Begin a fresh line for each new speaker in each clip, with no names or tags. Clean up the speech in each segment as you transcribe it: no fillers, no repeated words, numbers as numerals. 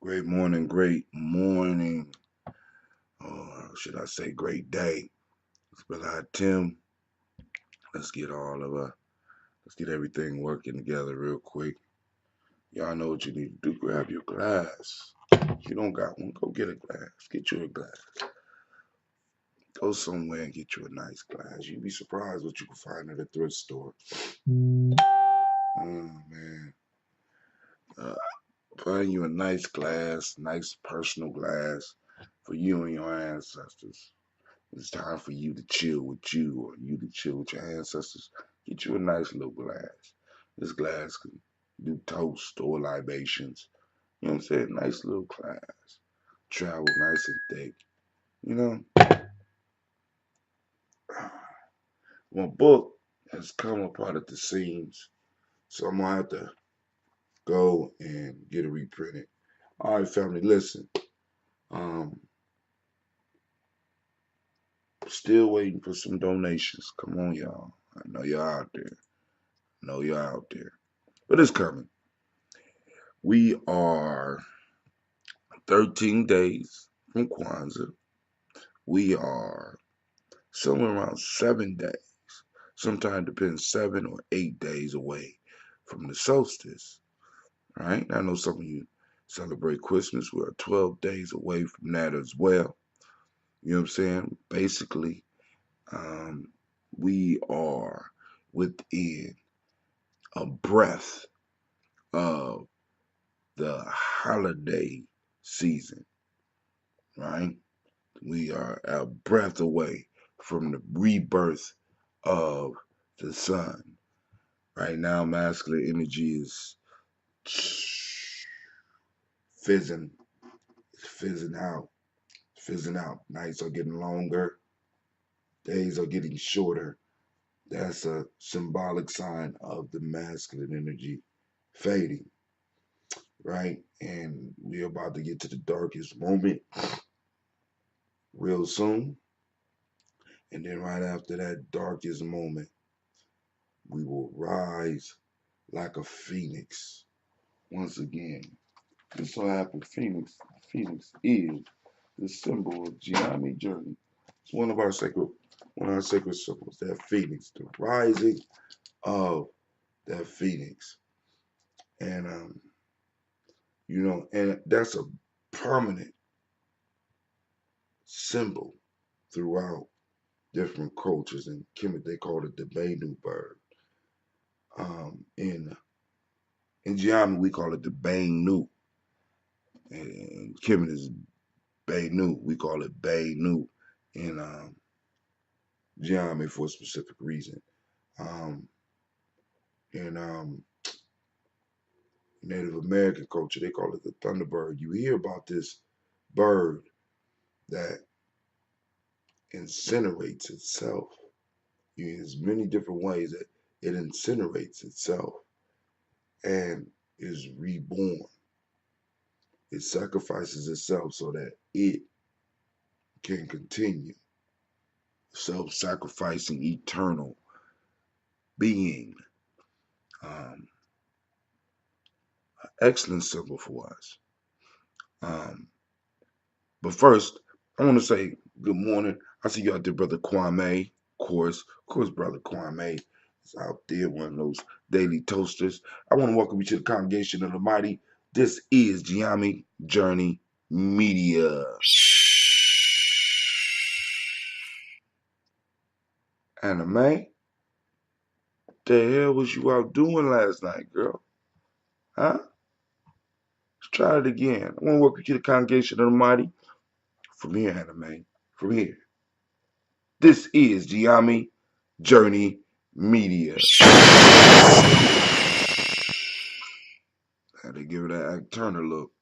Great morning, great morning. Or should I say great day? It's Brother Tim. Let's get let's get everything working together real quick. Y'all know what you need to do. Grab your glass. If you don't got one, go get a glass. Get you a glass. Go somewhere and get you a nice glass. You'd be surprised what you can find at a thrift store. Oh, man. Uh, Find you a nice glass, nice personal glass for you and your ancestors. It's time for you to chill with you or you to chill with your ancestors. Get you a nice little glass. This glass can do toast or libations. You know what I'm saying? Nice little glass. Travel nice and thick. You know? My book has come apart at the seams. So I'm gonna have to go and get it reprinted. All right, family, listen. Um, Still waiting for some donations. Come on, y'all. I know y'all out there. I know y'all out there. But it's coming. We are 13 days from Kwanzaa. We are somewhere around 7 days. Sometimes depends 7 or 8 days away from the solstice. Right? I know some of you celebrate Christmas. We're 12 days away from that as well. You know what I'm saying? Basically, we are within a breath of the holiday season, right? We are a breath away from the rebirth of the sun. Right now, masculine energy is fizzing, fizzing out, fizzing out. Nights are getting longer, days are getting shorter. That's a symbolic sign of the masculine energy fading, right? And we're about to get to the darkest moment real soon. And then right after that darkest moment, we will rise like a phoenix once again. Just so happens Phoenix is the symbol of Gye-Nyame journey. It's one of our sacred symbols, that phoenix, the rising of that phoenix. And and that's a permanent symbol throughout different cultures. In Kemet, they call it the Bennu bird. In Gye-Nyame, we call it the Bennu. And Kemet is Bennu. We call it Bennu in Gye-Nyame for a specific reason. In Native American culture, they call it the thunderbird. You hear about this bird that incinerates itself. There's many different ways that it incinerates itself and is reborn. It sacrifices itself so that it can continue. Self-sacrificing eternal being. Excellent symbol for us. But first, I want to say good morning. I see you out there, Brother Kwame. Of course, Brother Kwame is out there, one of those daily toasters. I want to welcome you to the congregation of the mighty. This is Gye-Nyame Journey Media. Anime? What the hell was you out doing last night, girl? Huh? Let's try it again. I want to welcome you to the congregation of the mighty. From here, Anime. From here. This is Gye-Nyame Journey Media. Had to give it that Ike Turner look.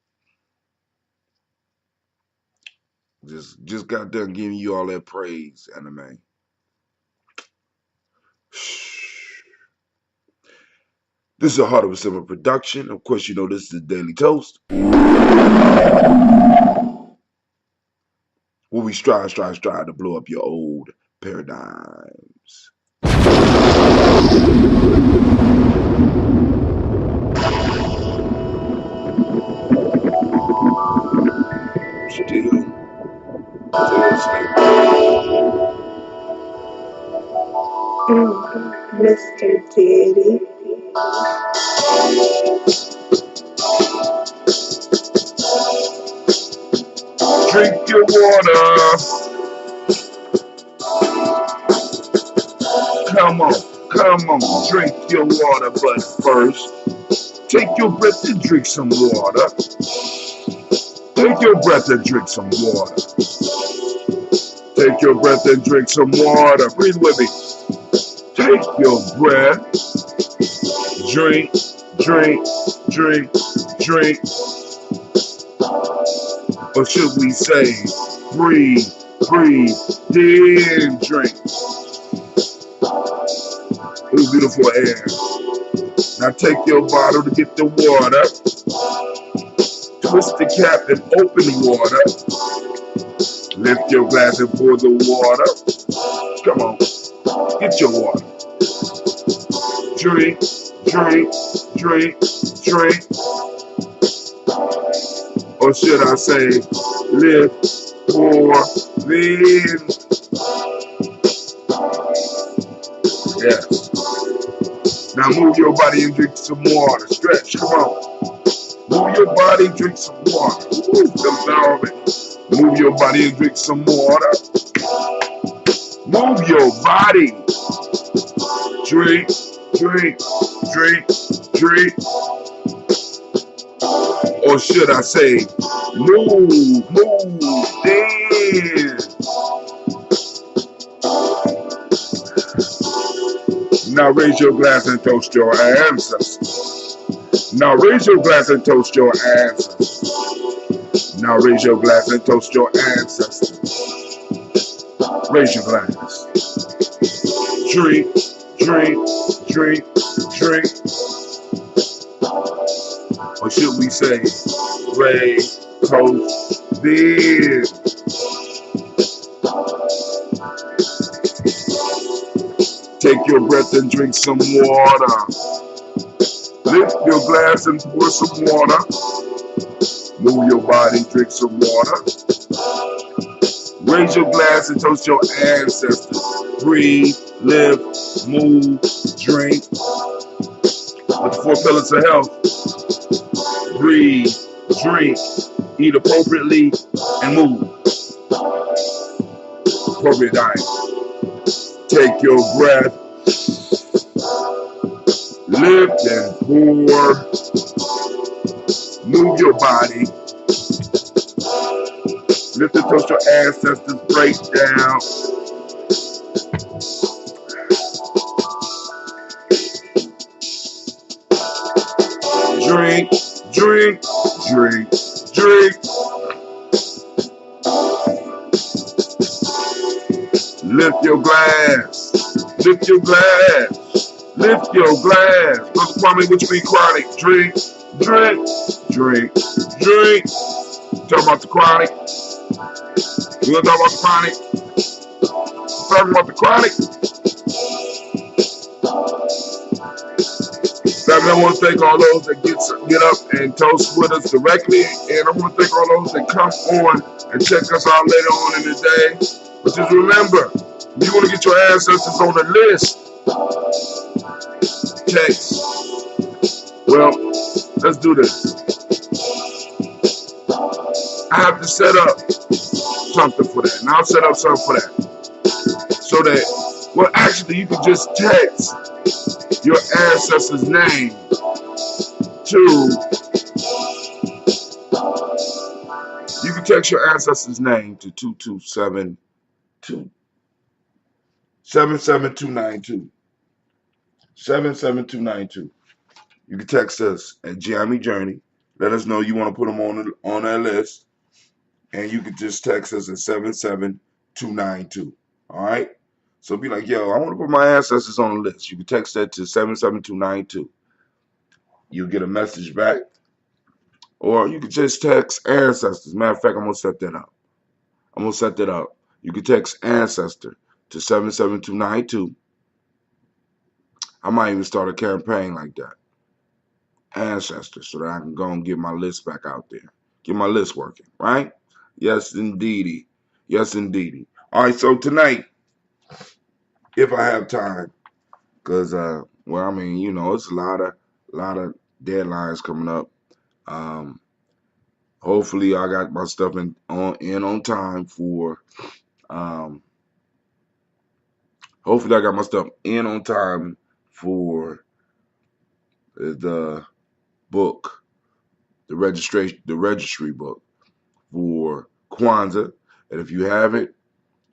Just got done giving you all that praise, Anime. This is a Heart of a Simmer production. Of course, you know this is the Daily Toast, where we strive to blow up your old paradigms. to you. Seriously.
Mr. Daddy.
Drink your water. Come on, drink your water. But first, take your breath and drink some water. Take your breath and drink some water. Take your breath and drink some water. Breathe with me. Take your breath. Drink, drink, drink, drink. Or should we say, breathe, breathe, then drink. Ooh, beautiful air. Now take your bottle to get the water. Twist the cap and open water. Lift your glass and pour the water. Come on, get your water. Drink, drink, drink, drink. Or should I say, lift, pour, then. Yes. Now move your body and drink some water. Stretch, come on. Move your body, drink some water. Move your body and drink some water. Move your body. Drink, drink, drink, drink. Or should I say, move, then. Now raise your glass and toast your ancestors. Now raise your glass and toast your ancestors. Now raise your glass and toast your ancestors. Raise your glass. Drink, drink, drink, drink. Or should we say, raise, toast, then. Take your breath and drink some water. Lift your glass and pour some water. Move your body, drink some water. Raise your glass and toast your ancestors. Breathe, live, move, drink. With the 4 pillars of health. Breathe, drink, eat appropriately, and move. Appropriate diet. Take your breath. Lift and pour. Move your body. Lift and toast your ancestors. Break down. Drink, drink, drink, drink. Lift your glass. Lift your glass. Lift your glass. Brother Kwame, what you mean chronic? Drink, drink, drink, drink. Talk about the chronic. You want to talk about the chronic? Talking about the chronic. I want to thank all those that get up and toast with us directly. And I want to thank all those that come on and check us out later on in the day. But just remember, if you want to get your ancestors on the list, text. Well, let's do this. I have to set up something for that. And I'll set up something for that. So that, well, actually, you can just text your ancestor's name to, you can text your ancestor's name to 77292. 77292. You can text us at Gye-Nyame Journey. Let us know you want to put them on that list. And you can just text us at 77292. All right? So be like, yo, I want to put my ancestors on the list. You can text that to 77292. You'll get a message back. Or you can just text ancestors. Matter of fact, I'm going to set that up. You can text ancestor to 77292. I might even start a campaign like that. Ancestors, so that I can go and get my list back out there. Get my list working, right? Yes, indeedy. Yes, indeedy. All right, so tonight, if I have time, because well, I mean, it's a lot of deadlines coming up. Um, hopefully, I got my stuff in on time for. Um, hopefully, I got my stuff in on time for the book, the registry book for Kwanzaa. And if you have it,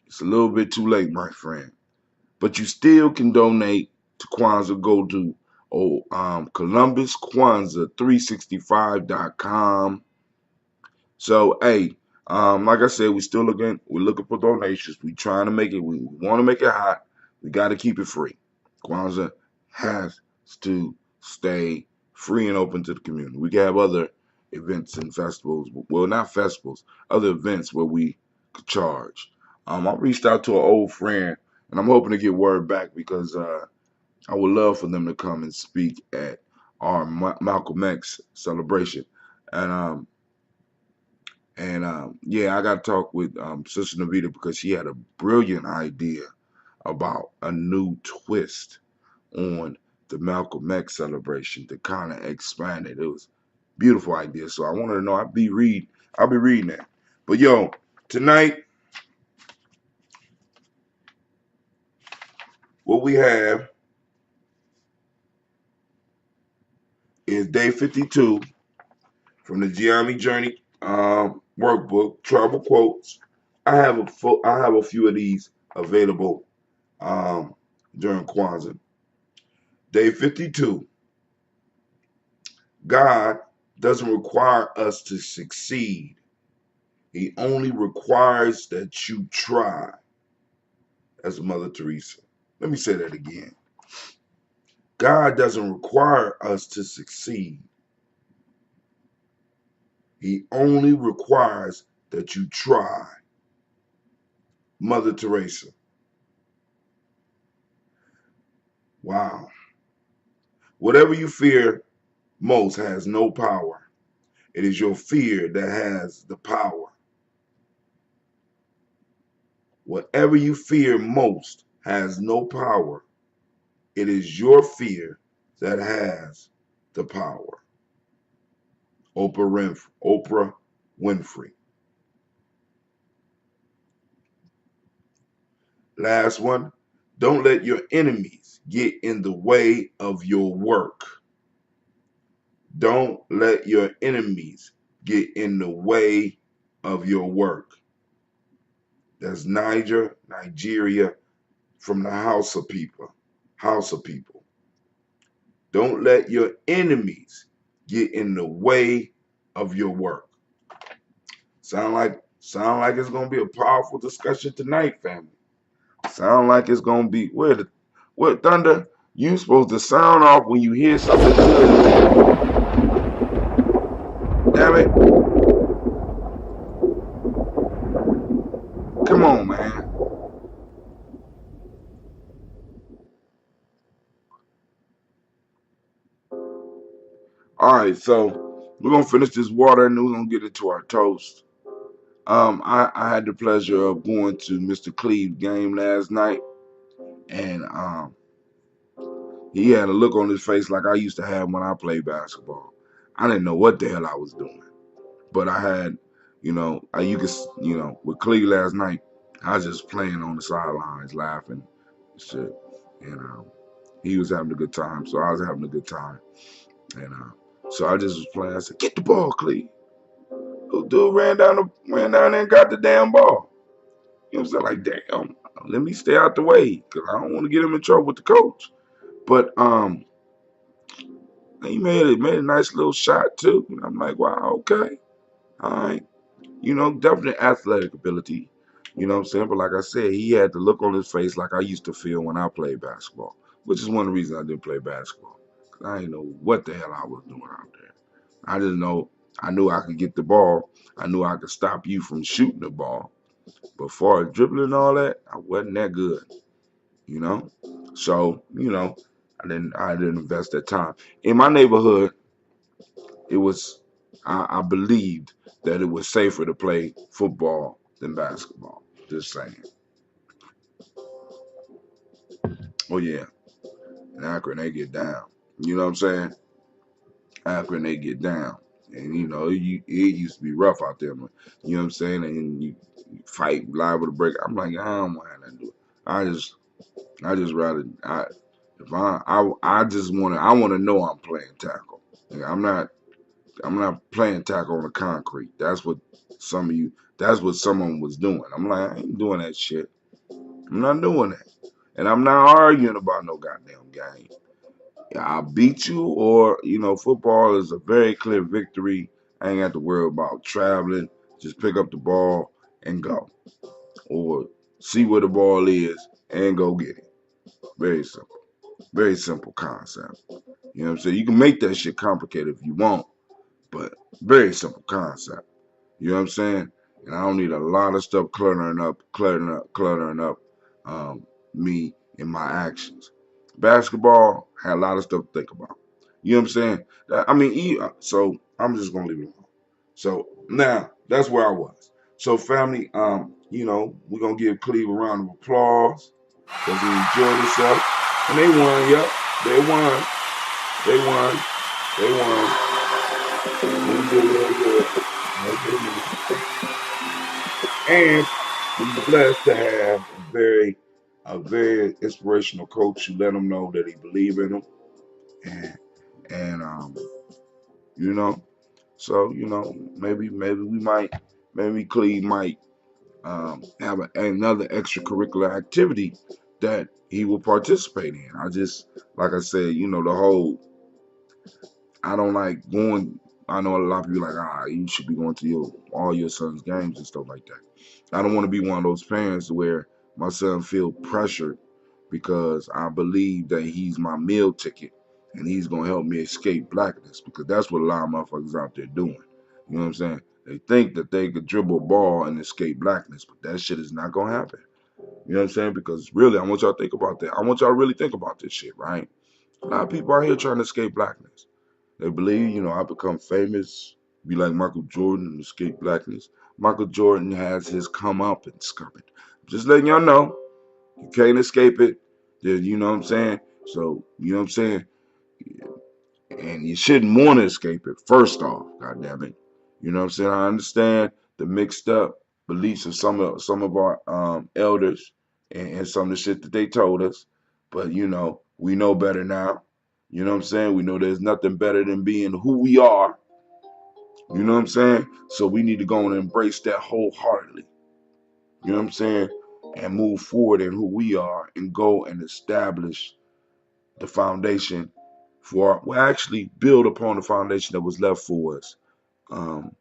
it's a little bit too late, my friend. But you still can donate to Kwanzaa. Go to ColumbusKwanzaa365.com. So hey, like I said, we're looking for donations. We trying to make it. We want to make it hot. We got to keep it free. Kwanzaa has to stay free and open to the community. We can have other events and festivals. Well, not festivals, other events where we could charge. I reached out to an old friend, and I'm hoping to get word back because I would love for them to come and speak at our Malcolm X celebration. And yeah, I got to talk with Sister Navita because she had a brilliant idea about a new twist on the Malcolm X celebration to kind of expand it. It was a beautiful idea. So I wanted to know. I'll be reading that. But yo, tonight what we have is day 52 from the Gye-Nyame Journey workbook, Travel Quotes. I have a few of these available um, during Kwanzaa. Day 52. God doesn't require us to succeed. He only requires that you try, as Mother Teresa. Let me say that again. God doesn't require us to succeed. He only requires that you try. Mother Teresa. Wow. Whatever you fear most has no power. It is your fear that has the power. Whatever you fear most has no power. It is your fear that has the power. Oprah Winfrey. Last one. Don't let your enemies get in the way of your work. Don't let your enemies get in the way of your work. That's Nigeria, from the House of People. House of People. Don't let your enemies get in the way of your work. Sound like it's gonna be a powerful discussion tonight, family. Sound like it's gonna be what Thunder? You supposed to sound off when you hear something good. Damn it! Come on, man. All right, so we're gonna finish this water and then we're gonna get into our toast. I had the pleasure of going to Mr. Cleve's game last night, and he had a look on his face like I used to have when I played basketball. I didn't know what the hell I was doing, but I had, you could, with Cleve last night, I was just playing on the sidelines, laughing, and shit, and he was having a good time, so I was having a good time, and so I just was playing. I said, "Get the ball, Cleve." The dude ran down there and got the damn ball. You know what I'm saying? Like, damn, let me stay out the way because I don't want to get him in trouble with the coach. But he made a nice little shot too. And I'm like, wow, okay, all right. Definitely athletic ability. You know what I'm saying? But like I said, he had the look on his face like I used to feel when I played basketball, which is one of the reasons I didn't play basketball. 'Cause I didn't know what the hell I was doing out there. I didn't know. I knew I could get the ball. I knew I could stop you from shooting the ball. But far as dribbling and all that, I wasn't that good. You know? So, I didn't invest that time. In my neighborhood, it was I believed that it was safer to play football than basketball. Just saying. Oh yeah, in Akron they get down. You know what I'm saying? Akron they get down. And it used to be rough out there, man. You know what I'm saying? And you fight liable to break. I'm like, I don't want nothing to do it. I just rather if I just want to know I'm playing tackle. Like, I'm not playing tackle on the concrete. Some of you that's what someone was doing. I'm like, I ain't doing that shit. I'm not doing that. And I'm not arguing about no goddamn game. I'll beat you, or football is a very clear victory. I ain't got to worry about traveling. Just pick up the ball and go, or see where the ball is and go get it. Very simple concept. You know what I'm saying? You can make that shit complicated if you want, but very simple concept. You know what I'm saying? And I don't need a lot of stuff cluttering up me and my actions. Basketball had a lot of stuff to think about. You know what I'm saying? So I'm just gonna leave it alone. So now that's where I was. So family, we're gonna give Cleve a round of applause because he enjoyed himself. And they won, yep. They won. They won. They won. They did real good. And he's blessed to have a very inspirational coach who let him know that he believed in him. And you know, so maybe Cleve might have another extracurricular activity that he will participate in. Like I said, the whole I don't like going. I know a lot of people like, you should be going to all your son's games and stuff like that. I don't want to be one of those parents where my son feel pressured because I believe that he's my meal ticket and he's gonna help me escape blackness, because that's what a lot of motherfuckers out there doing. You know what I'm saying? They think that they could dribble a ball and escape blackness, but that shit is not gonna happen. You know what I'm saying? Because really, I want y'all to think about that. I want y'all to really think about this shit, right? A lot of people out here trying to escape blackness. They believe, I become famous, be like Michael Jordan and escape blackness. Michael Jordan has his comeuppance coming. Just letting y'all know, you can't escape it. You know what I'm saying? So, you know what I'm saying? And you shouldn't want to escape it, first off, God damn it. You know what I'm saying? I understand the mixed up beliefs of some of our elders and some of the shit that they told us. But, we know better now. You know what I'm saying? We know there's nothing better than being who we are. You know what I'm saying? So we need to go and embrace that wholeheartedly. You know what I'm saying? And move forward in who we are and go and establish the foundation well, actually build upon the foundation that was left for us um,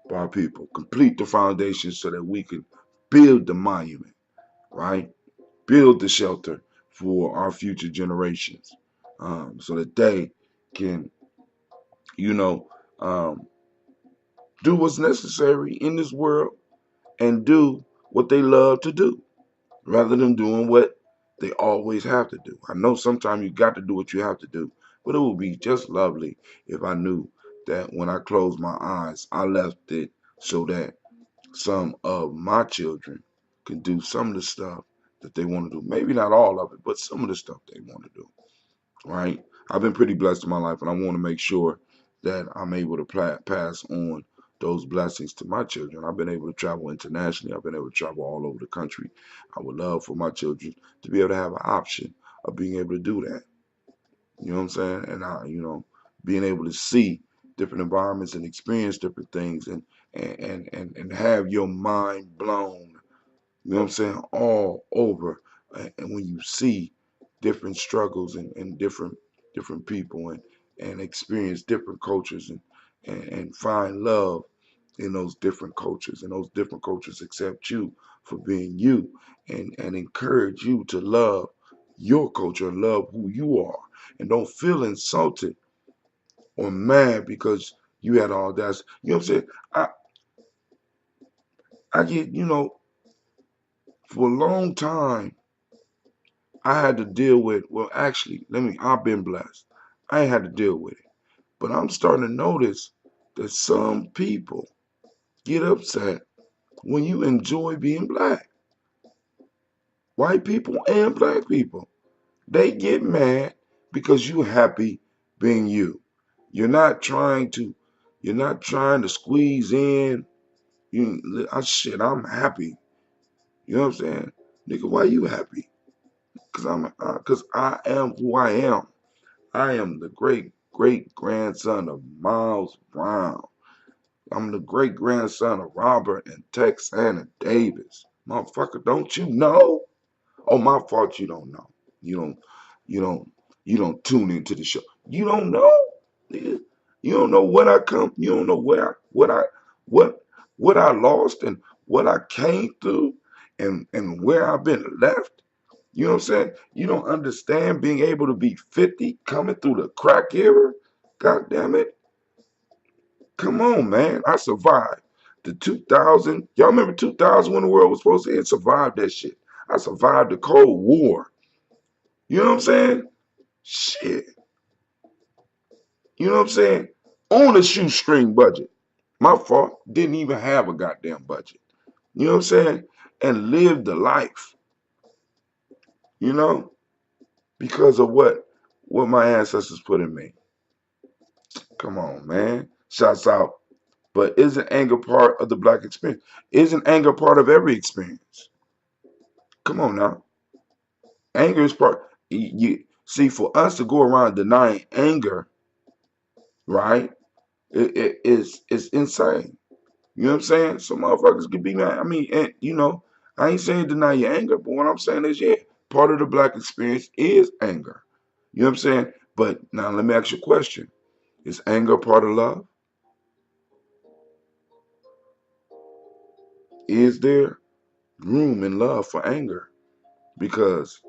by our people. Complete the foundation so that we can build the monument, right? Build the shelter for our future generations, so that they can, you know, um, do what's necessary in this world and do what they love to do rather than doing what they always have to do. I know sometimes you got to do what you have to do, but it would be just lovely if I knew that when I closed my eyes, I left it so that some of my children can do some of the stuff that they want to do. Maybe not all of it, but some of the stuff they want to do, right? I've been pretty blessed in my life, and I want to make sure that I'm able to pass on those blessings to my children. I've been able to travel internationally. I've been able to travel all over the country. I would love for my children to be able to have an option of being able to do that. You know what I'm saying? And being able to see different environments and experience different things and have your mind blown, you know what I'm saying, all over. And when you see different struggles and different people and experience different cultures and find love in those different cultures, and those different cultures accept you for being you and encourage you to love your culture and love who you are, and don't feel insulted or mad because you had all that. You know what I'm saying? I I get, for a long time I had to deal with, well, actually, I've been blessed. I ain't had to deal with it. But I'm starting to notice that some people get upset when you enjoy being black. White people and black people. They get mad because you happy being you. You're not trying to you're not trying to squeeze in. I'm happy. You know what I'm saying? Nigga, why you happy? Cause I am who I am. I am the great great grandson of Miles Brown. I'm the great grandson of Robert and Texana Davis. Motherfucker, don't you know? Oh, my fault. You don't know. You don't. You don't. You don't tune into the show. You don't know. Nigga. You don't know what I come. You don't know what what I lost and what I came through and where I've been left. You know what I'm saying? You don't understand being able to be 50 coming through the crack era. God damn it. Come on, man. I survived the 2000. Y'all remember 2000 when the world was supposed to end? Survived that shit. I survived the Cold War. You know what I'm saying? Shit. You know what I'm saying? On a shoestring budget. My fault. Didn't even have a goddamn budget. You know what I'm saying? And lived the life. You know? Because of what my ancestors put in me. Come on, man. Shouts out. But isn't anger part of the black experience? Isn't anger part of every experience? Come on now. Anger is part. You see, for us to go around denying anger, right? It's insane. You know what I'm saying? Some motherfuckers can be mad. I mean, and I ain't saying deny your anger, but what I'm saying is, yeah, part of the black experience is anger. You know what I'm saying? But now let me ask you a question: is anger part of love? Is there room in love for anger? Because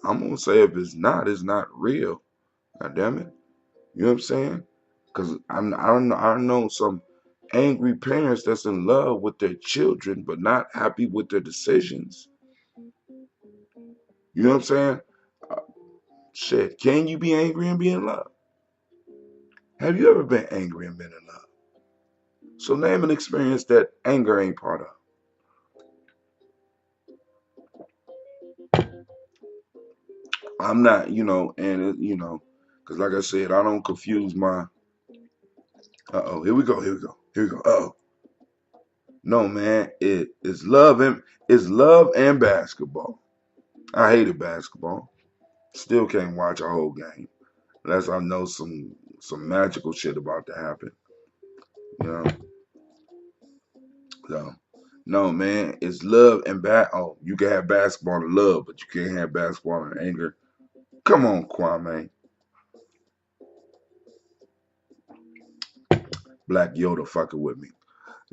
I'm gonna say if it's not real. God damn it. You know what I'm saying? Because I know some angry parents that's in love with their children but not happy with their decisions. You know what I'm saying? Uh, Shit, can you be angry and be in love? Have you ever been angry and been in love? So name an experience that anger ain't part of. I'm not, because like I said, I don't confuse my. Here we go, here we go, here we go. No, man, it's love and basketball. I hated basketball. Still can't watch a whole game unless I know some magical shit about to happen. You know, so no, man, it's love and Oh, you can have basketball and love, but you can't have basketball and anger. Come on, Kwame. Black Yoda fucking with me.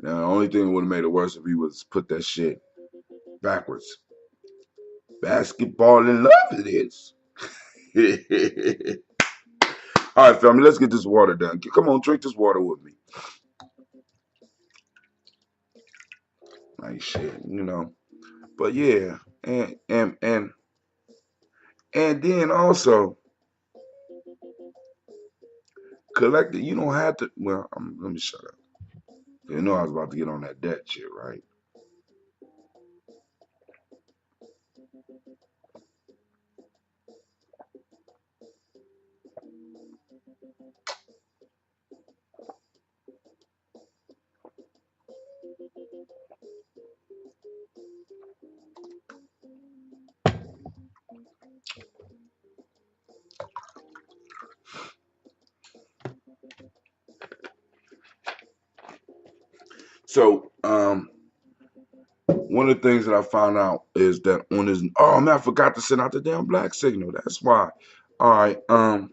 Now, the only thing that would have made it worse if he was put that shit backwards. Basketball and love it is. All right, family, let's get this water done. Come on, drink this water with me. Like shit. But yeah, and then also collective. You don't have to. Well, let me shut up. You know I was about to get on that debt shit, right? So, one of the things that I found out is that on this. Oh man, I forgot to send out the damn black signal. That's why. All right. Let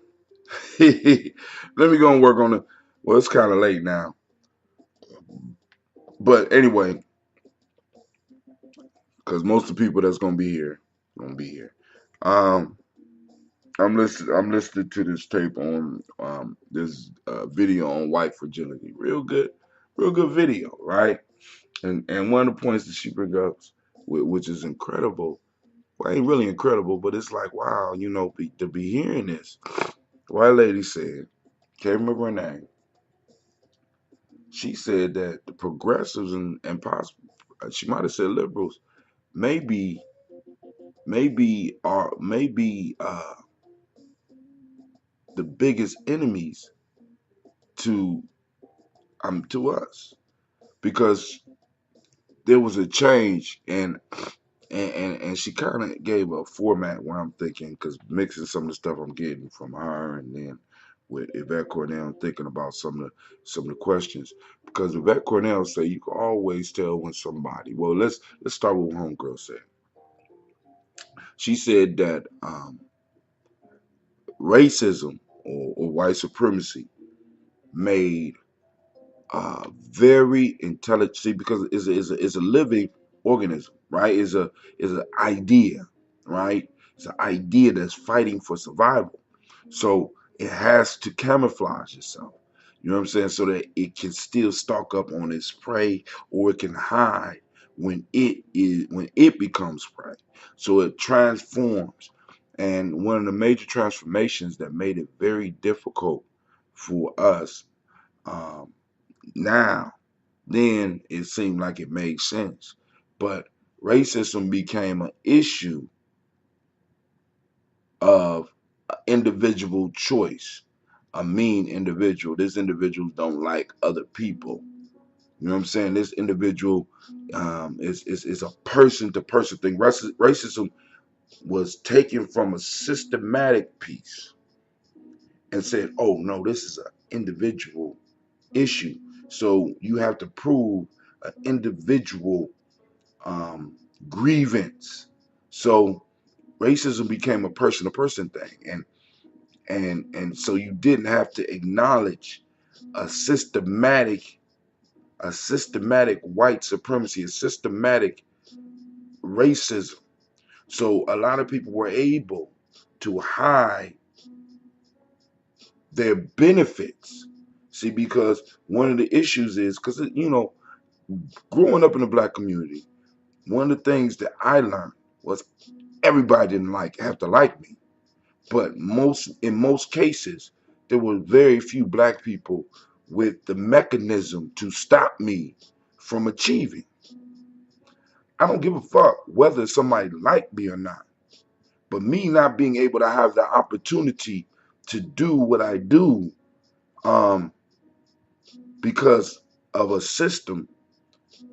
me go and work on it. Well, it's kind of late now, but anyway, because most of the people that's gonna be here, gonna be here. Um, I'm listening to this tape on this video on white fragility. Real good video, right? And one of the points that she brings up, which is incredible. Well, ain't really incredible, but it's like wow, to be hearing this. White lady said, can't remember her name. she said that the progressives and possibly she might have said liberals maybe maybe the biggest enemies to to us because there was a change and she kind of gave a format where I'm thinking because mixing some of the stuff I'm getting from her and then with Yvette Cornell, I'm thinking about some of the questions because Yvette Cornell say you can always tell when somebody. Well, let's start with what Homegirl said. She said that racism or white supremacy made very intelligent. See, because it's a living organism, right? Is an idea, right? It's an idea that's fighting for survival. So it has to camouflage itself. You know what I'm saying? So that it can still stalk up on its prey, or it can hide when it becomes prey. So it transforms. And one of the major transformations that made it very difficult for us um, now, then it seemed like it made sense. But racism became an issue of individual choice. A mean individual. This individual don't like other people. You know what I'm saying? This individual is a person to person thing. Racism was taken from a systematic piece and said, oh no, this is an individual issue. So you have to prove an individual um, grievance. So racism became a person to person thing, and so you didn't have to acknowledge a systematic white supremacy, a systematic racism. So a lot of people were able to hide their benefits. See, because one of the issues is because growing up in the black community, one of the things that I learned was everybody didn't have to like me. But in most cases, there were very few black people with the mechanism to stop me from achieving. I don't give a fuck whether somebody liked me or not. But me not being able to have the opportunity to do what I do um, because of a system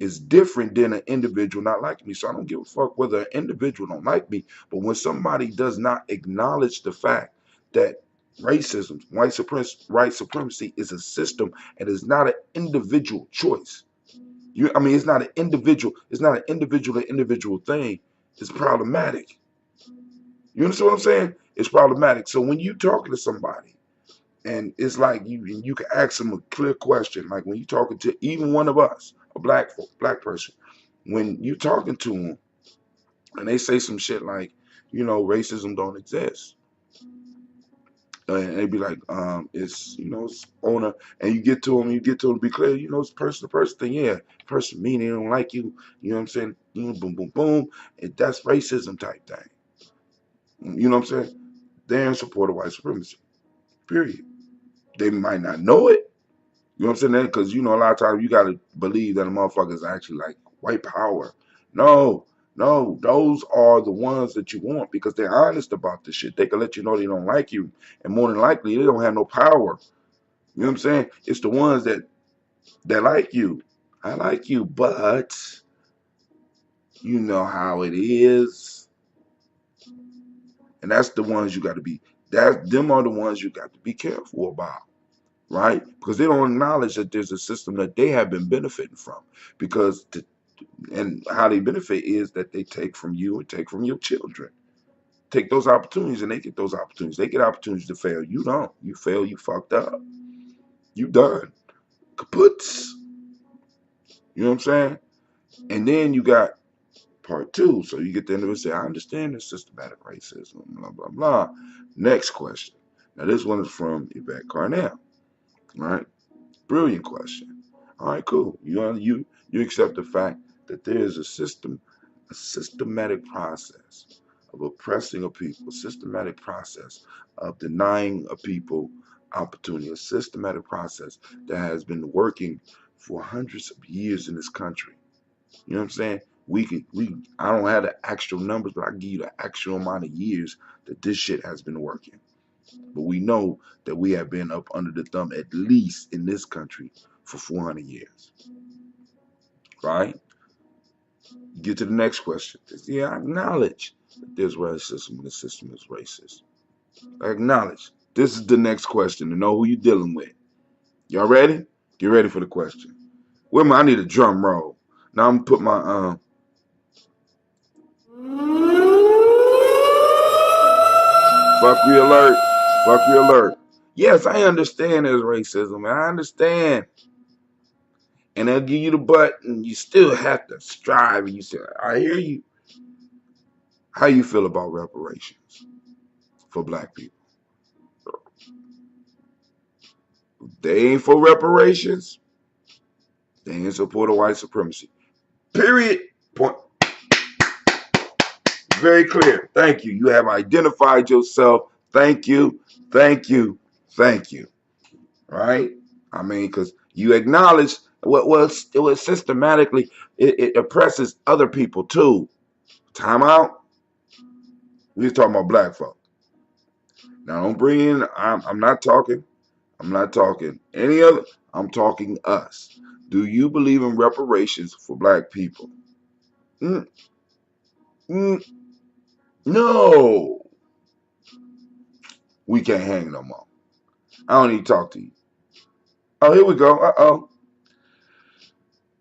is different than an individual not liking me. So I don't give a fuck whether an individual don't like me. But when somebody does not acknowledge the fact that racism, white supremacy is a system and is not an individual choice. It's not an individual. It's not an individual thing. It's problematic. You understand what I'm saying? It's problematic. So when you talking to somebody and it's like you can ask them a clear question, like when you talking to even one of us, a black person, when you talking to them and they say some shit like, racism don't exist, and they be like, it's owner, and you get to them, be clear, it's person to person thing, yeah, person mean they don't like you, you know what I'm saying, boom, boom, boom, and that's racism type thing, you know what I'm saying? They're in support of white supremacy, period. They might not know it. You know what I'm saying? Because, a lot of times you got to believe that a motherfucker is actually like white power. No, no, those are the ones that you want because they're honest about this shit. They can let you know they don't like you. And more than likely, they don't have no power. You know what I'm saying? It's the ones that like you. I like you, but you know how it is. And that's the ones you got to be. Them are the ones you got to be careful about. Right? Because they don't acknowledge that there's a system that they have been benefiting from. And how they benefit is that they take from you and take from your children. Take those opportunities and they get those opportunities. They get opportunities to fail. You don't. You fail, you fucked up. You done. Kaputs. You know what I'm saying? And then you got part two. So you get the end of it and say, I understand the systematic racism, blah, blah, blah. Next question. Now this one is from Yvette Cornell. Right? Brilliant question. All right, cool. You accept the fact that there is a systematic process of oppressing a people, a systematic process of denying a people opportunity, a systematic process that has been working for hundreds of years in this country. You know what I'm saying? I don't have the actual numbers, but I give you the actual amount of years that this shit has been working. But we know that we have been up under the thumb, at least in this country, for 400 years. Right? Get to the next question. Yeah, I acknowledge that there's racism and the system is racist. I acknowledge. This is the next question to know who you're dealing with. Y'all ready? Get ready for the question. I need a drum roll. Now I'm gonna put my fuckery alert. Fuckery alert. Yes, I understand there's racism, and I understand. And they'll give you the button. You still have to strive. And you say, I hear you. How you feel about reparations for black people? They ain't for reparations. They ain't support of white supremacy. Period. Point. Very clear. Thank you. You have identified yourself. Thank you. Thank you. Thank you. Right? I mean, because you acknowledge what systematically it oppresses other people too. Time out. We was talking about black folk. Now don't bring in. I'm not talking. I'm not talking any other. I'm talking us. Do you believe in reparations for black people? Mm, mm, no. We can't hang no more. I don't need to talk to you. Oh, here we go. Uh-oh.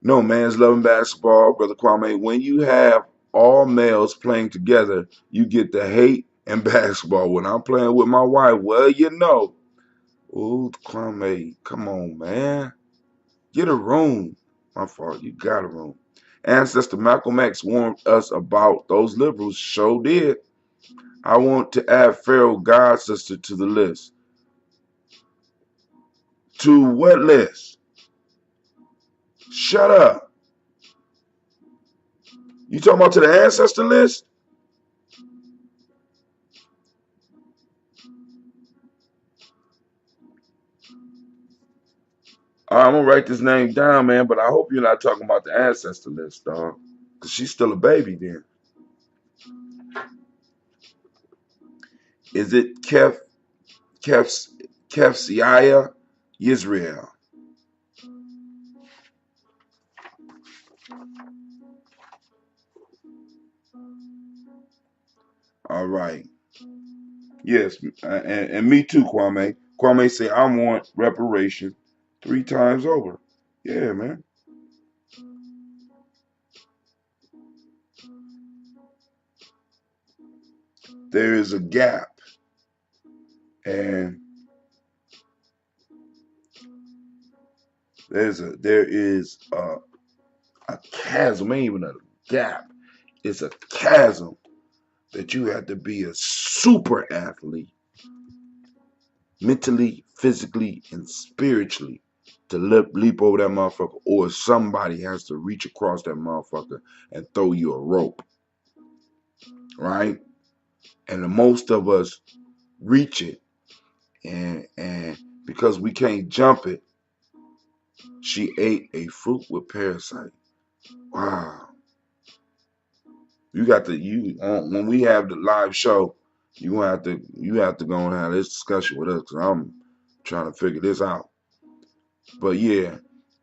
No man's loving basketball, Brother Kwame. When you have all males playing together, you get the hate and basketball. When I'm playing with my wife, well, you know. Ooh, Kwame, come on, man. Get a room. My fault. You got a room. Ancestor Malcolm X warned us about those liberals. Sure did. I want to add Pharaoh God sister to the list. To what list? Shut up. You talking about to the ancestor list? I'm gonna write this name down, man, but I hope you're not talking about the ancestor list, dog. Because she's still a baby then. Is it Kefsiah Yisrael? All right. Yes, and me too, Kwame. Kwame say I want reparation 3 times over. Yeah, man. There is a gap, and there is a chasm, ain't even a gap. It's a chasm that you have to be a super athlete, mentally, physically, and spiritually, to leap over that motherfucker, or somebody has to reach across that motherfucker and throw you a rope, right? And the most of us reach it, and because we can't jump it, she ate a fruit with parasite. Wow. You got to when we have the live show, you have to go and have this discussion with us because I'm trying to figure this out. But yeah,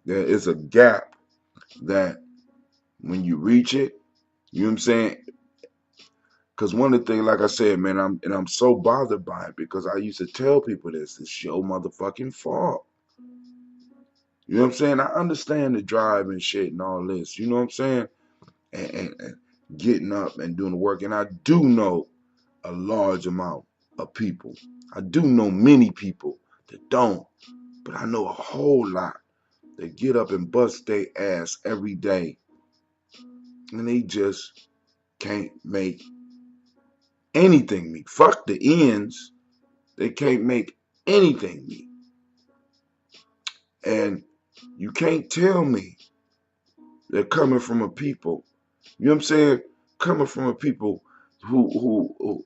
there is a gap that when you reach it, you know what I'm saying? Because one of the things, like I said, man, I'm so bothered by it because I used to tell people this. It's your motherfucking fault. You know what I'm saying? I understand the drive and shit and all this. You know what I'm saying? And getting up and doing the work. And I do know a large amount of people. I do know many people that don't, but I know a whole lot that get up and bust their ass every day, and they just can't make anything meet. Fuck the ends, they can't make anything meet. And you can't tell me they're coming from a people, you know what I'm saying? Coming from a people who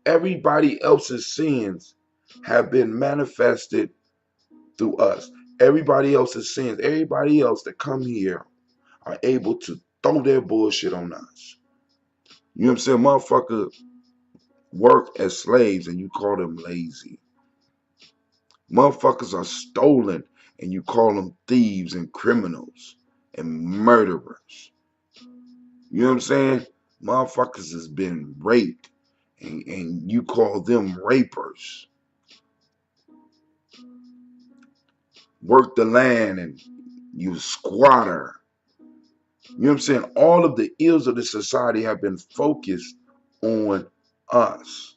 everybody else's sins have been manifested through us. Everybody else's sins, everybody else that come here are able to throw their bullshit on us. You know what I'm saying? Motherfucker work as slaves and you call them lazy. Motherfuckers are stolen and you call them thieves and criminals and murderers. You know what I'm saying? Motherfuckers has been raped and you call them rapers. Work the land and you squatter. You know what I'm saying? All of the ills of the society have been focused on us.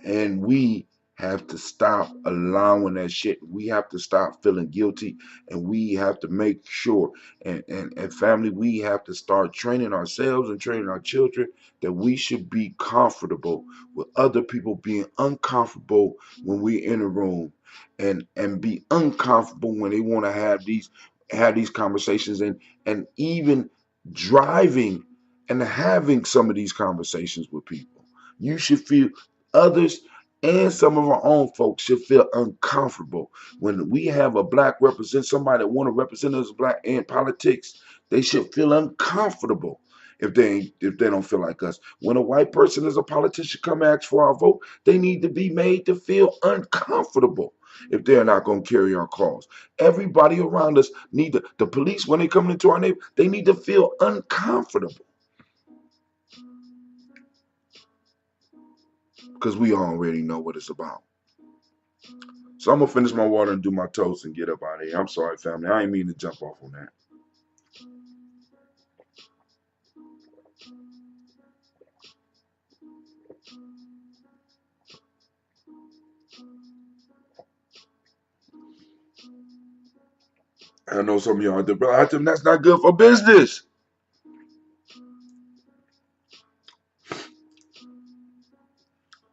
And we have to stop allowing that shit. We have to stop feeling guilty and we have to make sure and family, we have to start training ourselves and training our children that we should be comfortable with other people being uncomfortable when we're in a room and be uncomfortable when they want to have these conversations and even driving and having some of these conversations with people. You should feel others and some of our own folks should feel uncomfortable when we have a black represent somebody that want to represent us black in politics. They should feel uncomfortable if they don't feel like us. When a white person is a politician come ask for our vote, they need to be made to feel uncomfortable if they're not going to carry our cause. Everybody around us need the police when they come into our neighborhood, they need to feel uncomfortable because we already know what it's about. So I'm gonna finish my water and do my toast and get up out of here. I'm sorry, family. I ain't mean to jump off on that. I know some of y'all out there, bro. That's not good for business.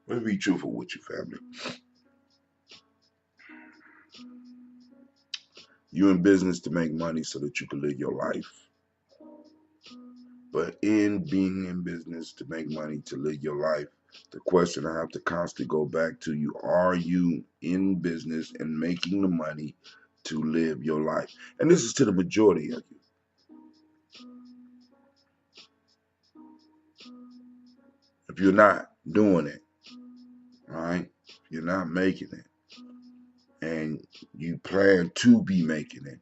Let me be truthful with you, family. You in business to make money so that you can live your life. But in being in business to make money to live your life, the question I have to constantly go back to you, are you in business and making the money to live your life? And this is to the majority of you. If you're not doing it, right? If you're not making it and you plan to be making it,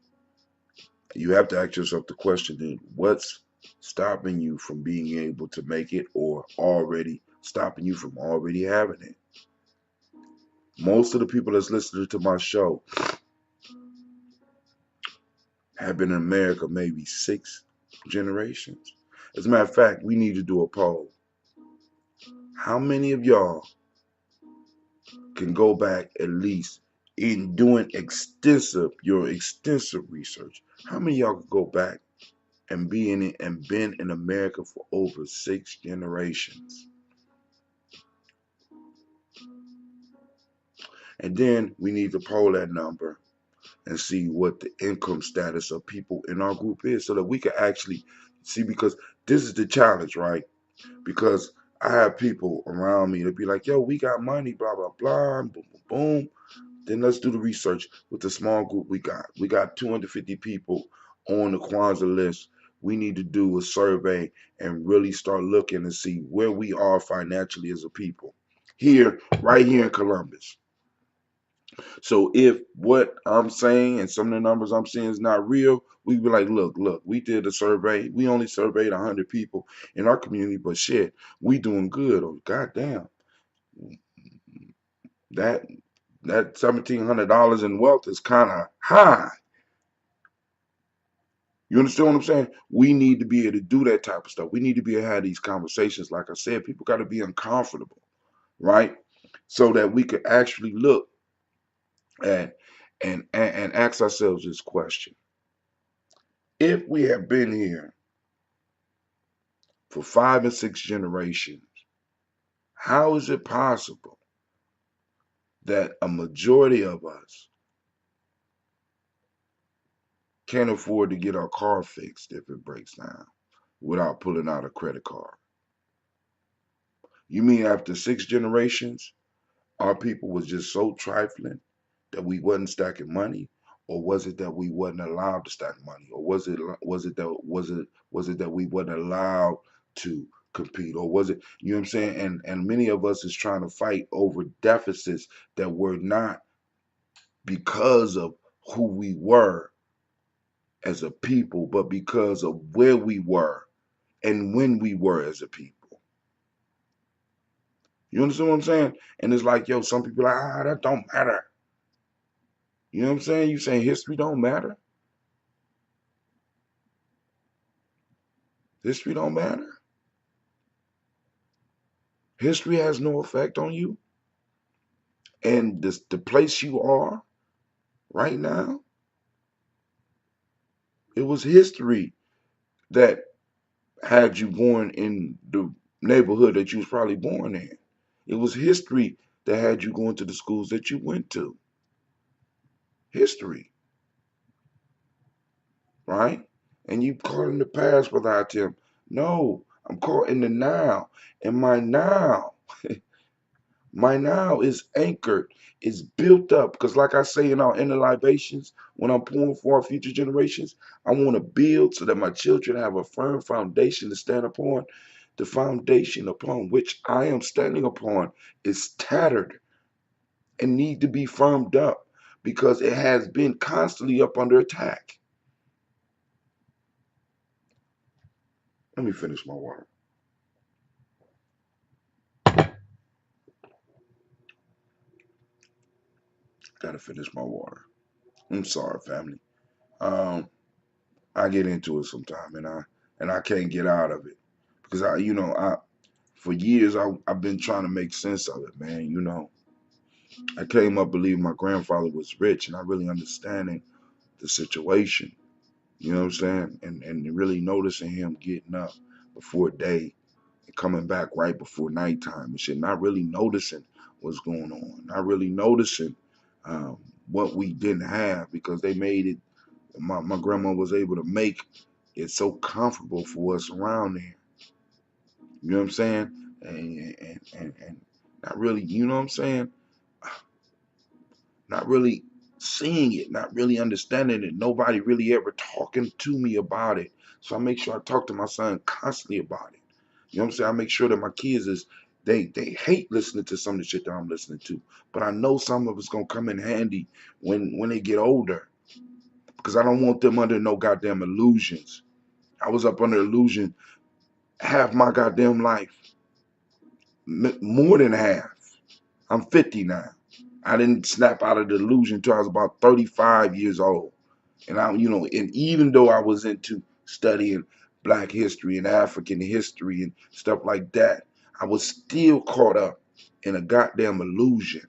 you have to ask yourself the question then, what's stopping you from being able to make it or already stopping you from already having it? Most of the people that's listening to my show have been in America maybe 6 generations. As a matter of fact, we need to do a poll. How many of y'all can go back at least in doing your extensive research? How many of y'all can go back and be in it and been in America for over 6 generations? And then we need to poll that number and see what the income status of people in our group is so that we can actually see, because this is the challenge, right? Because I have people around me that be like, yo, we got money, blah, blah, blah, boom, boom, boom. Then let's do the research with the small group we got. We got 250 people on the Kwanzaa list. We need to do a survey and really start looking and see where we are financially as a people. Here, right here in Columbus. So if what I'm saying and some of the numbers I'm seeing is not real, we be like, look, we did a survey. We only surveyed 100 people in our community, but shit, we doing good. Oh, goddamn. That that $1,700 in wealth is kind of high. You understand what I'm saying? We need to be able to do that type of stuff. We need to be able to have these conversations. Like I said, people got to be uncomfortable, right? So that we could actually look at and ask ourselves this question. If we have been here for 5 and 6 generations, how is it possible that a majority of us can't afford to get our car fixed if it breaks down without pulling out a credit card? You mean after 6 generations, our people was just so trifling that we wasn't stacking money? Or was it that we wasn't allowed to stack money? Or was it that we wasn't allowed to compete? Or was it, you know what I'm saying? And many of us is trying to fight over deficits that were not because of who we were as a people, but because of where we were and when we were as a people. You understand what I'm saying? And it's like, yo, some people are like, that don't matter. You know what I'm saying? You saying history don't matter? History don't matter? History has no effect on you? And the place you are right now, it was history that had you born in the neighborhood that you was probably born in. It was history that had you going to the schools that you went to. History, right? And you caught in the past, Brother Tim. No, I'm caught in the now. And my now is anchored, is built up. Because like I say in our inner libations, when I'm pouring for our future generations, I want to build so that my children have a firm foundation to stand upon. The foundation upon which I am standing upon is tattered and need to be firmed up because it has been constantly up under attack. Let me finish my water. Gotta finish my water. I'm sorry, family. Um, I get into it sometime, and I can't get out of it because I for years I've been trying to make sense of it, man. I came up believing my grandfather was rich, and I really understanding the situation. You know what I'm saying? And really noticing him getting up before day and coming back right before nighttime and shit. Not really noticing what's going on. Not really noticing um, what we didn't have because they made it. My grandma was able to make it so comfortable for us around there. You know what I'm saying? And not really, you know what I'm saying? Not really seeing it, not really understanding it. Nobody really ever talking to me about it. So I make sure I talk to my son constantly about it. You know what I'm saying? I make sure that my kids is they hate listening to some of the shit that I'm listening to. But I know some of it's gonna come in handy when they get older. Because I don't want them under no goddamn illusions. I was up under illusion half my goddamn life. More than half. I'm 50 now. I didn't snap out of the illusion until I was about 35 years old. And and even though I was into studying black history and African history and stuff like that, I was still caught up in a goddamn illusion.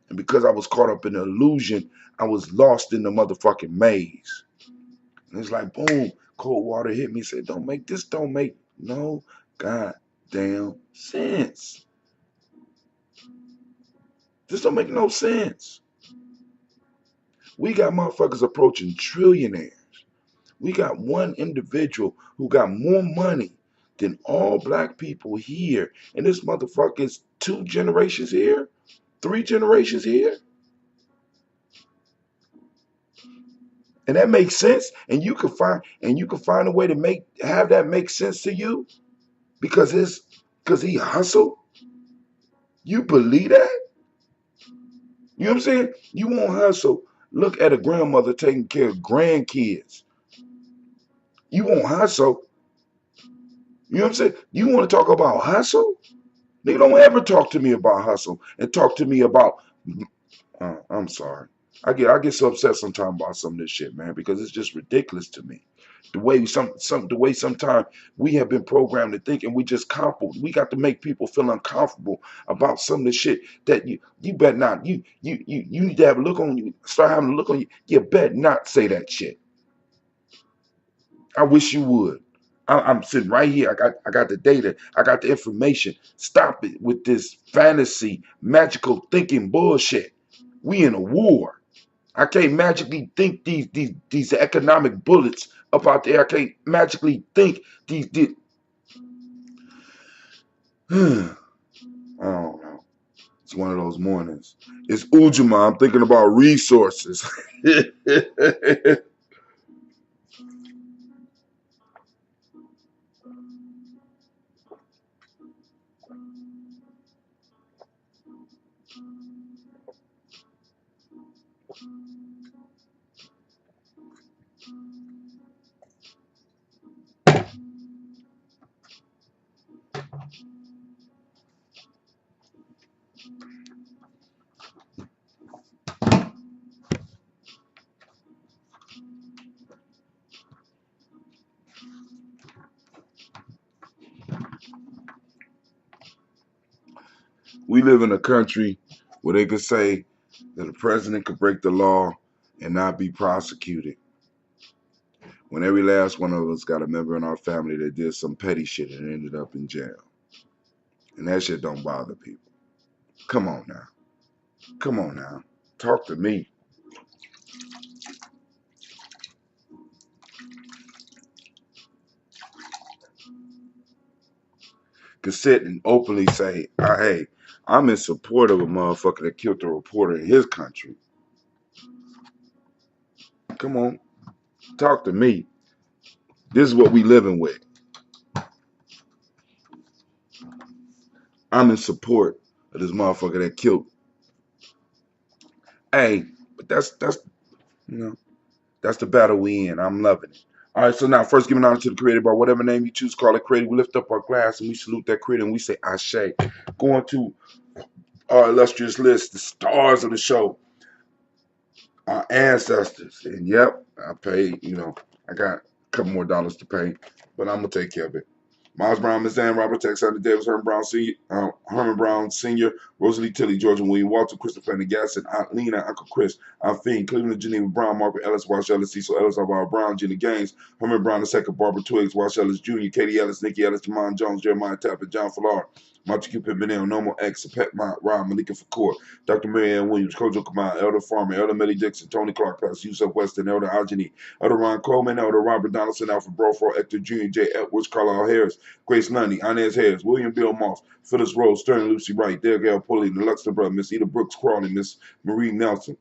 And because I was caught up in the illusion, I was lost in the motherfucking maze. And it's like, boom, cold water hit me. Said, don't make no goddamn sense. This don't make no sense. We got motherfuckers approaching trillionaires. We got one individual who got more money than all black people here. And this motherfucker is 2 generations here, 3 generations here. And that makes sense. And you can find a way to have that make sense to you because he hustled. You believe that? You know what I'm saying? You won't hustle. Look at a grandmother taking care of grandkids. You won't hustle. You know what I'm saying? You want to talk about hustle? They don't ever talk to me about hustle and talk to me about. I'm sorry. I get so upset sometimes about some of this shit, man, because it's just ridiculous to me. The way sometimes we have been programmed to think, and we just comfortable. We got to make people feel uncomfortable about some of the shit that you better not. You need to have a look on you. Start having a look on you. You better not say that shit. I wish you would. I'm sitting right here. I got the data. I got the information. Stop it with this fantasy, magical thinking bullshit. We in a war. I can't magically think these economic bullets up out there. I can't magically think these I don't know. It's one of those mornings. It's Ujamaa. I'm thinking about resources. We live in a country where they could say that a president could break the law and not be prosecuted. When every last one of us got a member in our family that did some petty shit and ended up in jail. And that shit don't bother people. Come on now. Come on now. Talk to me. Could sit and openly say, hey, I'm in support of a motherfucker that killed a reporter in his country. Come on. Talk to me. This is what we living with. I'm in support of this motherfucker that killed. Hey, but that's the battle we in. I'm loving it. All right, so now first giving honor to the creator by whatever name you choose, call it creator. We lift up our glass and we salute that creator and we say Ashe. Going to our illustrious list, the stars of the show, our ancestors. And yep, I paid, I got a couple more dollars to pay, but I'm going to take care of it. Miles Brown, Miss Ann, Robert, Alexander Davis, Herman Brown Sr., Rosalie Tilly, Georgia William, Walter, Christopher Gasson, Aunt Lena, Uncle Chris, Aunt Fiend, Cleveland, Geneva Brown, Margaret Ellis, Wash Ellis, Cecil Ellis, Alvaro Brown, Jenny Gaines, Herman Brown II, Barbara Twiggs, Wash Ellis Jr., Katie Ellis, Nikki Ellis, Jamon Jones, Jeremiah Tapper, John Fallard, Marty Cupid Benel, Normal X, Pet Rob, Malika Fakour, Dr. Mary Ann Williams, Kojo Kamal, Elder Farmer, Elder Millie Dixon, Tony Clark, Pastor Yusuf Weston, Elder Ajani, Elder Ron Coleman, Elder Robert Donaldson, Alfred Broford, Hector Jr., J. Edwards, Carlisle Harris, Grace Lundy, Inez Harris, William Bill Moss, Phyllis Rose, Sterling Lucy Wright, Dale Gale Pulley, the Luxor Brother, Miss Eda Brooks Crawley, Miss Marie Nelson,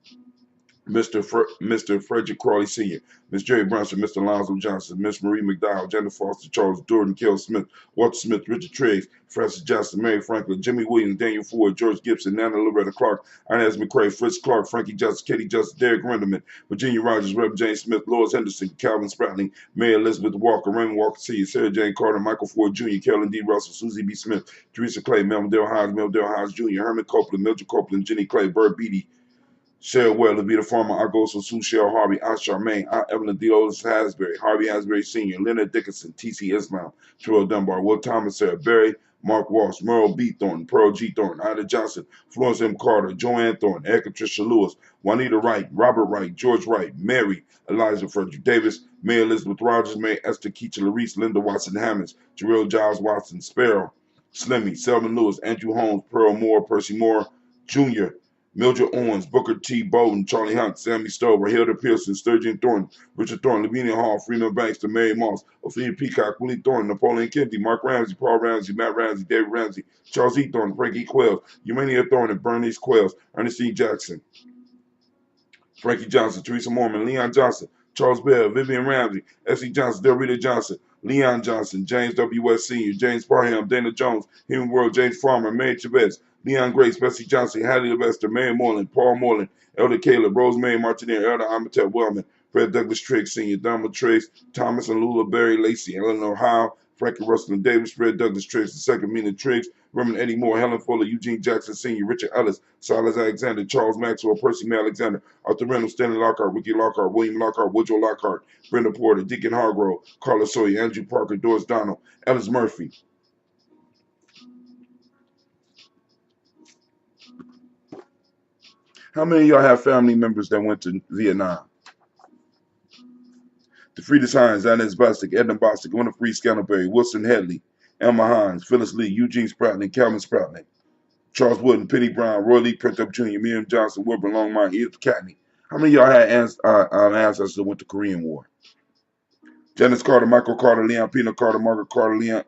Mr. Frederick Crawley Sr., Miss Jerry Brunson, Mr. Lonzo Johnson, Miss Marie McDowell, Jennifer Foster, Charles Jordan, Kel Smith, Walter Smith, Richard Triggs, Francis Johnson, Mary Franklin, Jimmy Williams, Daniel Ford, George Gibson, Nana Loretta Clark, Inez McCrae, Fritz Clark, Frankie Justice, Katie Justice, Derek Renderman, Virginia Rogers, Reb James Smith, Lois Henderson, Calvin Spratling, Mary Elizabeth Walker, Raymond Walker Sr., Sarah Jane Carter, Michael Ford Jr., Carolyn D. Russell, Susie B. Smith, Teresa Clay, Melvin Hines Jr., Herman Copeland, Mildred Copeland, Jenny Clay, Bird Beatty, Cheryl Well, Levita Farmer, Agoso, Sue Cheryl Harvey, Aunt Charmaine, Aunt Evelyn D. Otis Hasbury, Harvey Hasbury Sr., Leonard Dickinson, T.C. Islam, Terrell Dunbar, Will Thomas, Sarah Berry, Mark Walsh, Merle B. Thornton, Pearl G. Thornton, Ida Johnson, Florence M. Carter, Joanne Thornton, Erica Tricia Lewis, Juanita Wright, Robert Wright, George Wright, Mary, Eliza Frederick Davis, Mary Elizabeth Rogers, Mary Esther Keacher Larice, Linda Watson Hammonds, Jarrell Giles Watson, Sparrow, Slimmy, Selvin Lewis, Andrew Holmes, Pearl Moore, Percy Moore, Jr., Mildred Owens, Booker T. Bowden, Charlie Hunt, Sammy Stover, Hilda Pearson, Sturgeon Thornton, Richard Thornton, Lavinia Hall, Freeman Banks, Mary Moss, Ophelia Peacock, Willie Thornton, Napoleon Kennedy, Mark Ramsey, Paul Ramsey, Matt Ramsey, David Ramsey, Charles E. Thornton, Frankie Quells, Eumenia Thornton, Bernice Quells, Ernestine Jackson, Frankie Johnson, Teresa Mormon, Leon Johnson, Charles Bell, Vivian Ramsey, S.E. Johnson, Delrita Johnson, Leon Johnson, James W. West Sr., James Parham, Dana Jones, Human World, James Farmer, Mary Chavez, Leon Grace, Bessie Johnson, Hattie Levester, Mary Moreland, Paul Moreland, Elder Caleb, Rosemary Martineer, Elder Amitep Wellman, Fred Douglas Triggs Sr., Donald Triggs, Thomas and Lula Berry, Lacey, Eleanor Howe, Frankie Russell and Davis, Fred Douglas Triggs II, Mina Triggs, Reverend Eddie Moore, Helen Fuller, Eugene Jackson Sr., Richard Ellis, Silas Alexander, Charles Maxwell, Percy May Alexander, Arthur Reynolds, Stanley Lockhart, Ricky Lockhart, William Lockhart, Woodrow Lockhart, Brenda Porter, Deacon Hargrove, Carla Sawyer, Andrew Parker, Doris Donald, Ellis Murphy. How many of y'all have family members that went to Vietnam? DeFridas Hines, Inez Bostic, Edna Bostic, Winifred Scantleberry, Wilson Headley, Emma Hines, Phyllis Lee, Eugene Spratling, Calvin Spratling, Charles Wooden, Penny Brown, Roy Lee Printup Jr., Miriam Johnson, Wilbur Longmire, Edith Catney. How many of y'all had ancestors that went to Korean War? Janice Carter, Michael Carter, Leon Pino Carter, Margaret Carter,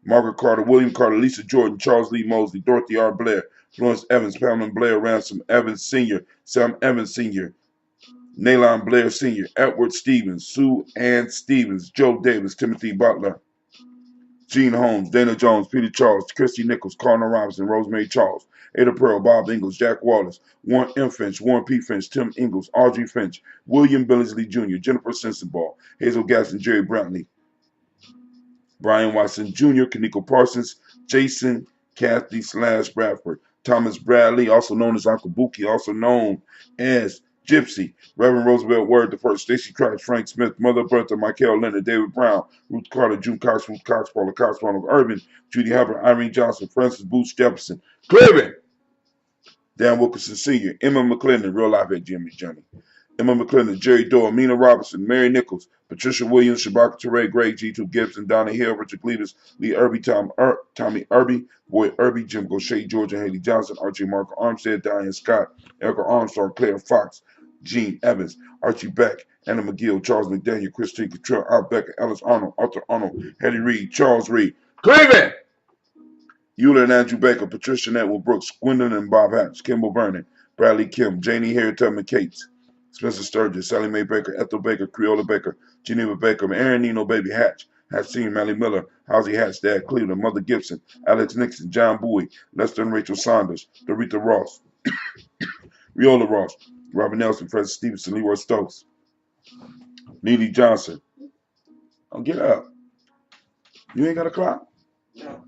Margaret Carter, William Carter, Lisa Jordan, Charles Lee Mosley, Dorothy R. Blair, Florence Evans, Pamela Blair, Ransom Evans Sr., Sam Evans Sr., Nalon Blair Sr., Edward Stevens, Sue Ann Stevens, Joe Davis, Timothy Butler, Gene Holmes, Dana Jones, Peter Charles, Christy Nichols, Connor Robinson, Rosemary Charles, Ada Pearl, Bob Ingalls, Jack Wallace, Warren M. Finch, Warren P. Finch, Tim Ingalls, Audrey Finch, William Billingsley Jr., Jennifer Sensenball, Hazel Gaston, Jerry Brantley, Brian Watson Jr., Kaniko Parsons, Jason Kathy / Bradford, Thomas Bradley, also known as Uncle Buki, also known as Gypsy, Reverend Roosevelt Word the First, Stacey Trice, Frank Smith, Mother Bertha, Michael Leonard, David Brown, Ruth Carter, June Cox, Ruth Cox, Paula Cox, Ronald Urban, Judy Hubbard, Irene Johnson, Francis Booth Jefferson, Cleveland, Dan Wilkinson Sr., Emma McClendon, real life at Jimmy's Journey. Emma McClendon, Jerry Doyle, Mina Robinson, Mary Nichols, Patricia Williams, Shabaka Teray, Greg G2 Gibson, Donna Hill, Richard Cletus, Lee Irby, Tommy Irby, Boyd Irby, Jim Gaucher, Georgia Haley Johnson, Archie Mark Armstead, Diane Scott, Erica Armstrong, Claire Fox, Gene Evans, Archie Beck, Anna McGill, Charles McDaniel, Christine Cottrell, Al Becker, Alice Arnold, Arthur Arnold, Hetty Reed, Charles Reed, Cleveland! Eula and Andrew Baker, Patricia Netwood Brooks, Gwendolyn and Bob Hatch, Kimball Vernon, Bradley Kim, Janie Harriet Tubman Cates, Spencer Sturgis, Sally Mae Baker, Ethel Baker, Creola Baker, Geneva Baker, Aaron Nino Baby Hatch, Hatch Senior, Mally Miller, Housie Hatch, Dad Cleveland, Mother Gibson, Alex Nixon, John Bowie, Lester and Rachel Saunders, Doretha Ross, Riola Ross, Robert Nelson, Francis Stevenson, Leroy Stokes, Neely Johnson. Oh, get up. You ain't got a clock? No.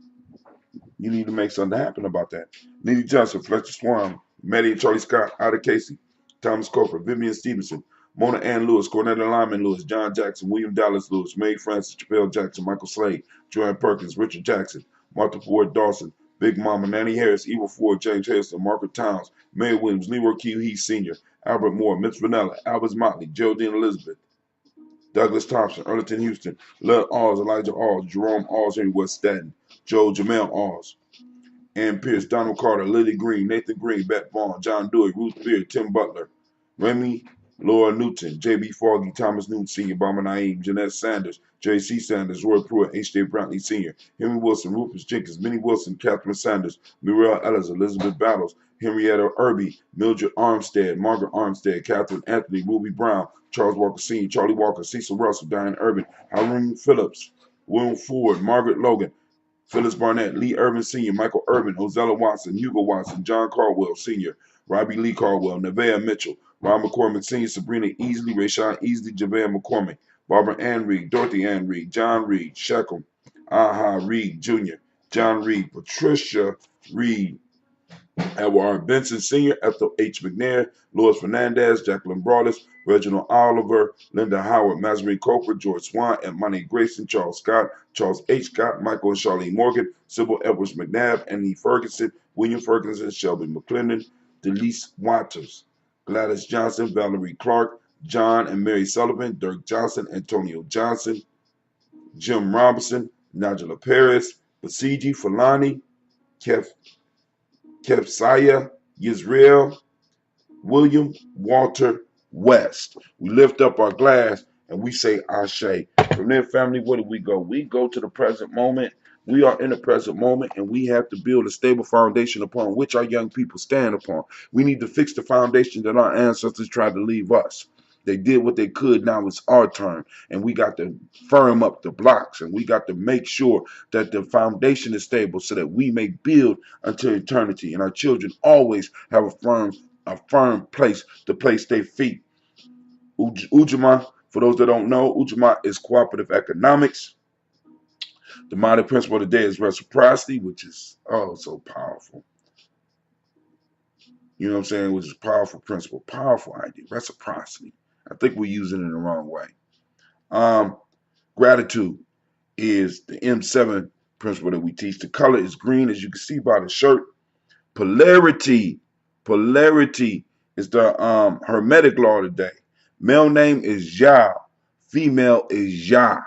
You need to make something happen about that. Neely Johnson, Fletcher Swan, Maddie and Charlie Scott, Ida Casey, Thomas Cofer, Vivian Stevenson, Mona Ann Lewis, Cornetta Lyman Lewis, John Jackson, William Dallas Lewis, Mae Francis, Chappelle Jackson, Michael Slade, Joanne Perkins, Richard Jackson, Martha Ford Dawson, Big Mama, Nanny Harris, Eva Ford, James Harrison, Margaret Towns, Mae Williams, Leroy Q. Heath Sr., Albert Moore, Mitch Vanella, Albert Motley, Geraldine Elizabeth, Douglas Thompson, Erlington Houston, Lud Alls, Elijah Alls, Jerome Alls, Henry West Staten, Joe Jamel Alls, Ann Pierce, Donald Carter, Lily Green, Nathan Green, Beth Vaughn, John Dewey, Ruth Beard, Tim Butler, Remy, Laura Newton, J.B. Foggy, Thomas Newton Sr., Bama Naeem, Jeanette Sanders, J.C. Sanders, Roy Pruitt, H.J. Brantley Sr., Henry Wilson, Rufus Jenkins, Minnie Wilson, Catherine Sanders, Muriel Ellis, Elizabeth Battles, Henrietta Irby, Mildred Armstead, Margaret Armstead, Catherine Anthony, Ruby Brown, Charles Walker Sr., Charlie Walker, Cecil Russell, Diane Urban, Hiram Phillips, William Ford, Margaret Logan, Phyllis Barnett, Lee Irvin Sr., Michael Urban, Ozella Watson, Hugo Watson, John Caldwell Sr., Robbie Lee Caldwell, Nevaeh Mitchell, Ron McCormick Sr., Sabrina Easley, Rayshawn Easley, Javon McCormick, Barbara Ann Reed, Dorothy Ann Reed, John Reed, Sheckham, Aha Reed Jr., John Reed, Patricia Reed, Edward R. Benson Sr., Ethel H. McNair, Louis Fernandez, Jacqueline Broadus, Reginald Oliver, Linda Howard, Mazarine Coker, George Swan, and Monty Grayson, Charles Scott, Charles H. Scott, Michael and Charlene Morgan, Sybil Edwards McNabb, Annie Ferguson, William Ferguson, Shelby McClendon, Delise Waters, Gladys Johnson, Valerie Clark, John and Mary Sullivan, Dirk Johnson, Antonio Johnson, Jim Robinson, Nigella Paris, Basiji Fulani, Kepsiah Yisrael, William Walter West. We lift up our glass and we say Ashe. From there, family, where do we go? We go to the present moment. We are in the present moment and we have to build a stable foundation upon which our young people stand upon. We need to fix the foundation that our ancestors tried to leave us. They did what they could. Now it's our turn. And we got to firm up the blocks and we got to make sure that the foundation is stable so that we may build until eternity. And our children always have a firm place to place their feet. Ujamaa, for those that don't know, Ujamaa is cooperative economics. The modern principle of the day is reciprocity, which is so powerful. You know what I'm saying? Which is a powerful principle, powerful idea. Reciprocity. I think we're using it in the wrong way. Gratitude is the M7 principle that we teach. The color is green, as you can see by the shirt. Polarity. Polarity is the Hermetic law today. Male name is Ya. Female is Ya.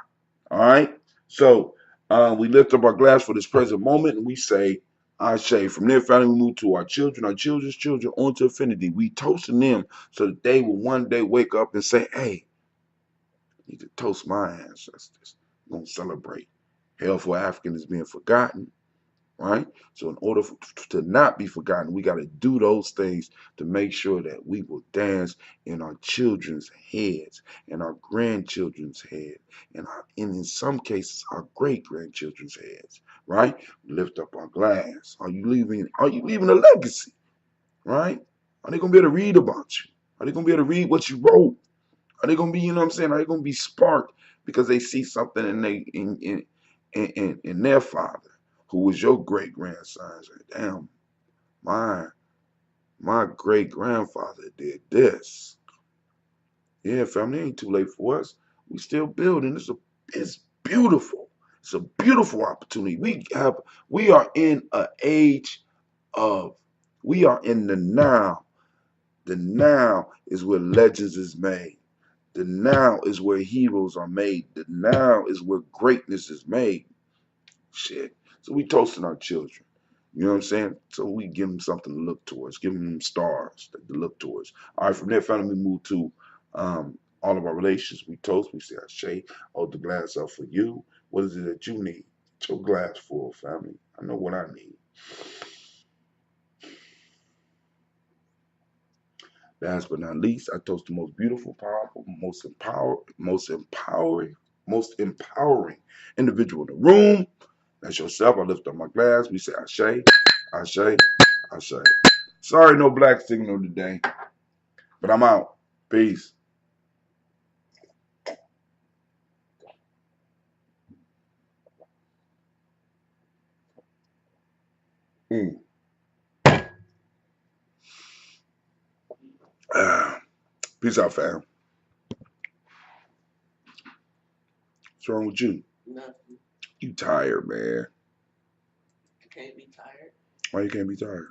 All right? So we lift up our glass for this present moment and we say, Ashe. From there, finally, we move to our children's children, on to infinity. We toasting them so that they will one day wake up and say, hey, I need to toast my ancestors. We're going to celebrate. Hell for African is being forgotten. right? So in order to not be forgotten, we got to do those things to make sure that we will dance in our children's heads, in our grandchildren's head, and in some cases our great grandchildren's heads, right? Lift up our glass. Are you leaving a legacy, right? Are they gonna be able to read about you? Are they gonna be able to read what you wrote? Are they gonna be, you know what I'm saying? Are they gonna be sparked because they see something in their father, who was your great grandson? Damn, my my great grandfather did this. Yeah, family, it ain't too late for us. We still building. It's beautiful. It's a beautiful opportunity. We are in an age of we are in the now. The now is where legends is made. The now is where heroes are made. The now is where greatness is made. Shit. So we toasting our children. You know what I'm saying? So we give them something to look towards, give them stars to look towards. All right, from there, family, we move to all of our relations. We toast, we say, Ashe, hold the glass up for you. What is it that you need? Get your glass full, family. I know what I need. Last but not least, I toast the most beautiful, powerful, most empowering individual in the room. That's yourself. I lift up my glass. We say Ashe, Ashe, Ashe. Sorry, no black signal today, but I'm out. Peace. Mm. Peace out, fam. What's wrong with you?
Nothing.
You tired, man.
You can't be tired.
Why you can't be tired?